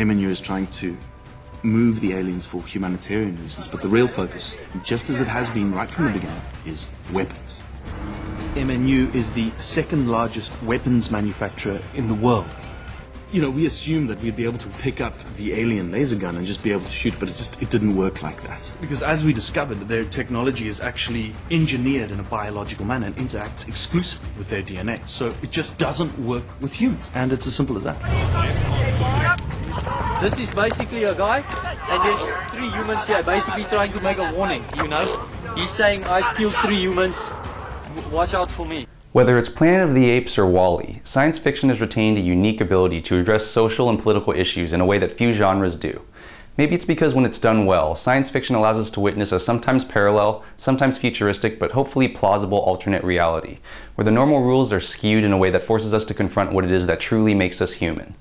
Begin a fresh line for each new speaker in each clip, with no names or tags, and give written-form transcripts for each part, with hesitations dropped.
MNU is trying to move the aliens for humanitarian reasons, but the real focus, just as it has been right from the beginning, is weapons. MNU is the second largest weapons manufacturer in the world. You know, we assumed that we'd be able to pick up the alien laser gun and just be able to shoot, but it didn't work like that. Because as we discovered, their technology is actually engineered in a biological manner and interacts exclusively with their DNA. So it just doesn't work with humans, and it's as simple as that.
This is basically a guy, and there's 3 humans here, basically trying to make a warning, you know. He's saying, I've killed 3 humans, watch out for me.
Whether it's Planet of the Apes or WALL-E, science fiction has retained a unique ability to address social and political issues in a way that few genres do. Maybe it's because when it's done well, science fiction allows us to witness a sometimes parallel, sometimes futuristic, but hopefully plausible alternate reality, where the normal rules are skewed in a way that forces us to confront what it is that truly makes us human.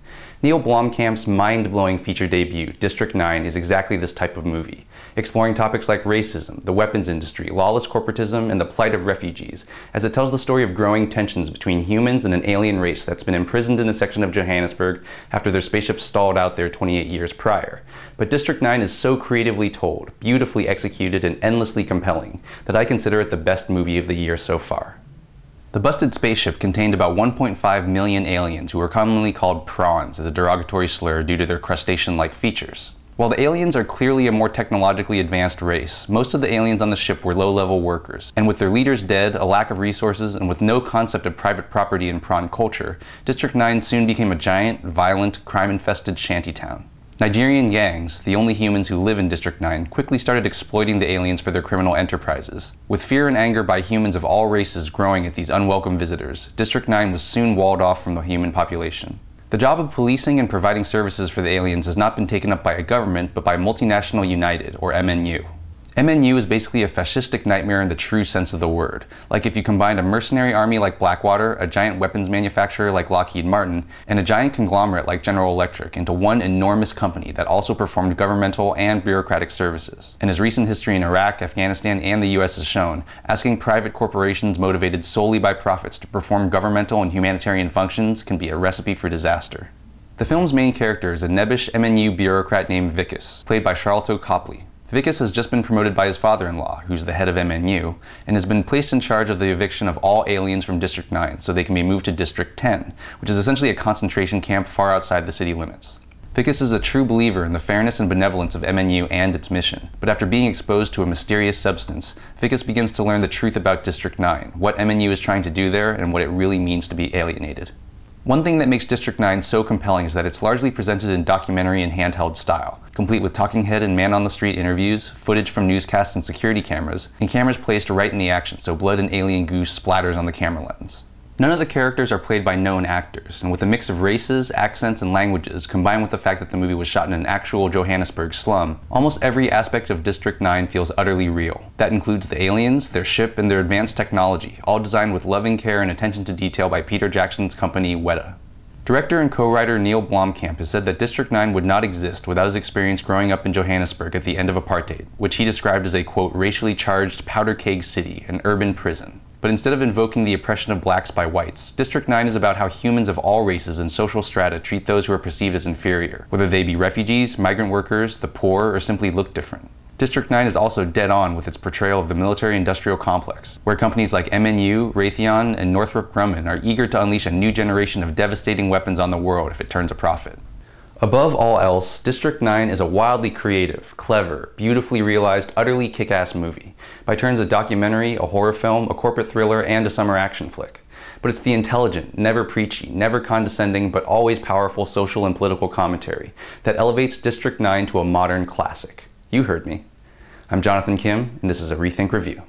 Neill Blomkamp's mind-blowing feature debut, District 9, is exactly this type of movie, exploring topics like racism, the weapons industry, lawless corporatism, and the plight of refugees, as it tells the story of growing tensions between humans and an alien race that's been imprisoned in a section of Johannesburg after their spaceship stalled out there 28 years prior. But District 9 is so creatively told, beautifully executed, and endlessly compelling that I consider it the best movie of the year so far. The busted spaceship contained about 1.5 million aliens who are commonly called prawns as a derogatory slur due to their crustacean-like features. While the aliens are clearly a more technologically advanced race, most of the aliens on the ship were low-level workers, and with their leaders dead, a lack of resources, and with no concept of private property in prawn culture, District 9 soon became a giant, violent, crime-infested shantytown. Nigerian gangs, the only humans who live in District 9, quickly started exploiting the aliens for their criminal enterprises. With fear and anger by humans of all races growing at these unwelcome visitors, District 9 was soon walled off from the human population. The job of policing and providing services for the aliens has not been taken up by a government, but by Multinational United, or MNU. MNU is basically a fascistic nightmare in the true sense of the word. Like if you combined a mercenary army like Blackwater, a giant weapons manufacturer like Lockheed Martin, and a giant conglomerate like General Electric into one enormous company that also performed governmental and bureaucratic services. And as recent history in Iraq, Afghanistan, and the US has shown, asking private corporations motivated solely by profits to perform governmental and humanitarian functions can be a recipe for disaster. The film's main character is a nebbish MNU bureaucrat named Vickis, played by Charlton Copley. Vickis has just been promoted by his father-in-law, who's the head of MNU, and has been placed in charge of the eviction of all aliens from District 9 so they can be moved to District 10, which is essentially a concentration camp far outside the city limits. Vickis is a true believer in the fairness and benevolence of MNU and its mission, but after being exposed to a mysterious substance, Vickis begins to learn the truth about District 9, what MNU is trying to do there, and what it really means to be alienated. One thing that makes District 9 so compelling is that it's largely presented in documentary and handheld style, complete with talking head and man-on-the-street interviews, footage from newscasts and security cameras, and cameras placed right in the action so blood and alien goo splatters on the camera lens. None of the characters are played by known actors, and with a mix of races, accents, and languages, combined with the fact that the movie was shot in an actual Johannesburg slum, almost every aspect of District 9 feels utterly real. That includes the aliens, their ship, and their advanced technology, all designed with loving care and attention to detail by Peter Jackson's company, Weta. Director and co-writer Neill Blomkamp has said that District 9 would not exist without his experience growing up in Johannesburg at the end of apartheid, which he described as a, quote, racially charged powder keg city, an urban prison. But instead of invoking the oppression of blacks by whites, District 9 is about how humans of all races and social strata treat those who are perceived as inferior, whether they be refugees, migrant workers, the poor, or simply look different. District 9 is also dead on with its portrayal of the military-industrial complex, where companies like MNU, Raytheon, and Northrop Grumman are eager to unleash a new generation of devastating weapons on the world if it turns a profit. Above all else, District 9 is a wildly creative, clever, beautifully realized, utterly kick-ass movie. By turns a documentary, a horror film, a corporate thriller, and a summer action flick. But it's the intelligent, never preachy, never condescending, but always powerful social and political commentary that elevates District 9 to a modern classic. You heard me. I'm Jonathan Kim, and this is a ReThink Review.